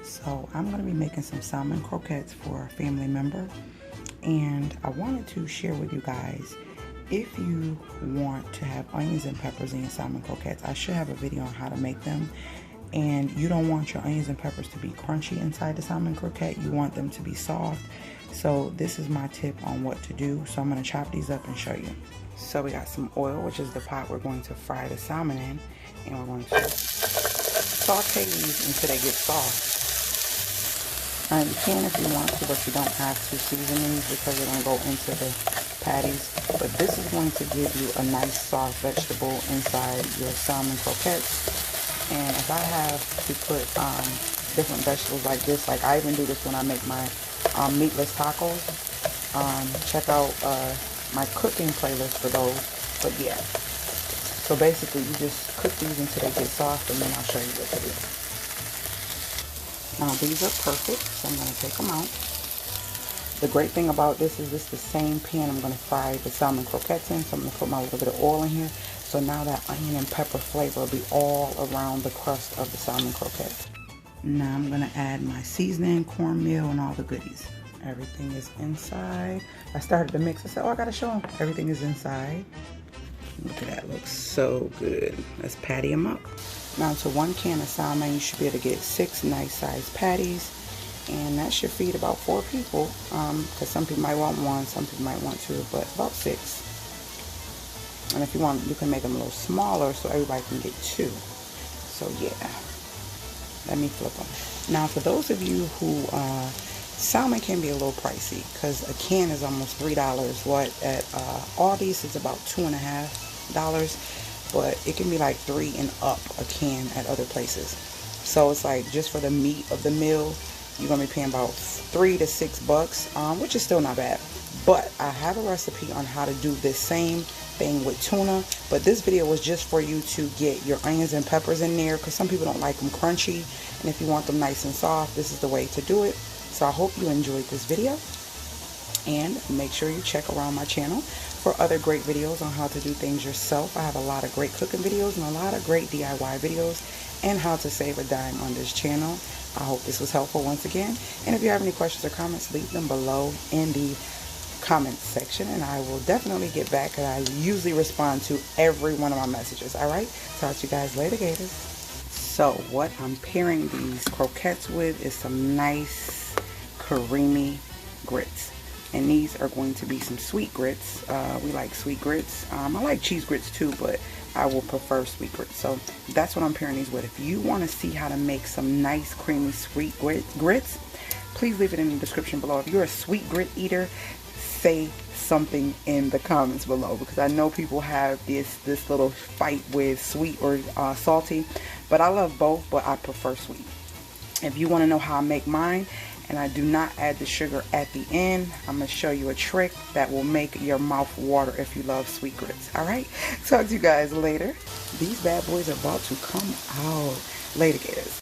So I'm going to be making some salmon croquettes for a family member, and I wanted to share with you guys, if you want to have onions and peppers in your salmon croquettes, I should have a video on how to make them. And you don't want your onions and peppers to be crunchy inside the salmon croquette. You want them to be soft. So this is my tip on what to do. So I'm going to chop these up and show you. So we got some oil, which is the pot we're going to fry the salmon in. And we're going to saute these until they get soft. You can if you want to, but you don't have to season these because they're going to go into the patties. But this is going to give you a nice soft vegetable inside your salmon croquettes. And if I have to put different vegetables like this, like I even do this when I make my meatless tacos. Check out my cooking playlist for those. But yeah, so basically you just cook these until they get soft, and then I'll show you what to do. Now these are perfect, so I'm going to take them out. The great thing about this is this is the same pan I'm going to fry the salmon croquettes in, so I'm going to put my little bit of oil in here. So now that onion and pepper flavor will be all around the crust of the salmon croquette. Now I'm going to add my seasoning, cornmeal, and all the goodies. Everything is inside. I started to mix. I said, oh, I got to show them. Everything is inside. Look at that. Looks so good. Let's patty them up. Now to 1 can of salmon, you should be able to get 6 nice sized patties. And that should feed about 4 people. Because some people might want 1, some people might want 2, but about 6. And if you want, you can make them a little smaller so everybody can get 2. So yeah, let me flip them. Now for those of you who, salmon can be a little pricey because a can is almost $3. What at Aldi's is about $2.50, but it can be like 3 and up a can at other places. So it's like just for the meat of the meal, you're gonna be paying about $3 to $6, which is still not bad. But I have a recipe on how to do this same thing with tuna, but this video was just for you to get your onions and peppers in there because some people don't like them crunchy, and if you want them nice and soft, this is the way to do it. So I hope you enjoyed this video, and make sure you check around my channel for other great videos on how to do things yourself. I have a lot of great cooking videos and a lot of great DIY videos and how to save a dime on this channel. I hope this was helpful once again, and if you have any questions or comments, leave them below in the comment section, and I will definitely get back, and I usually respond to every one of my messages. Alright, talk to you guys later, Gators. So what I'm pairing these croquettes with is some nice creamy grits, and these are going to be some sweet grits. We like sweet grits. I like cheese grits too, but I will prefer sweet grits. So that's what I'm pairing these with. If you want to see how to make some nice creamy sweet grits, please leave it in the description below. If you're a sweet grit eater, say something in the comments below, because I know people have this little fight with sweet or salty, but I love both, but I prefer sweet. If you want to know how I make mine, and I do not add the sugar at the end, I'm going to show you a trick that will make your mouth water if you love sweet grits. Alright, talk to you guys later. These bad boys are about to come out. Later, Gators.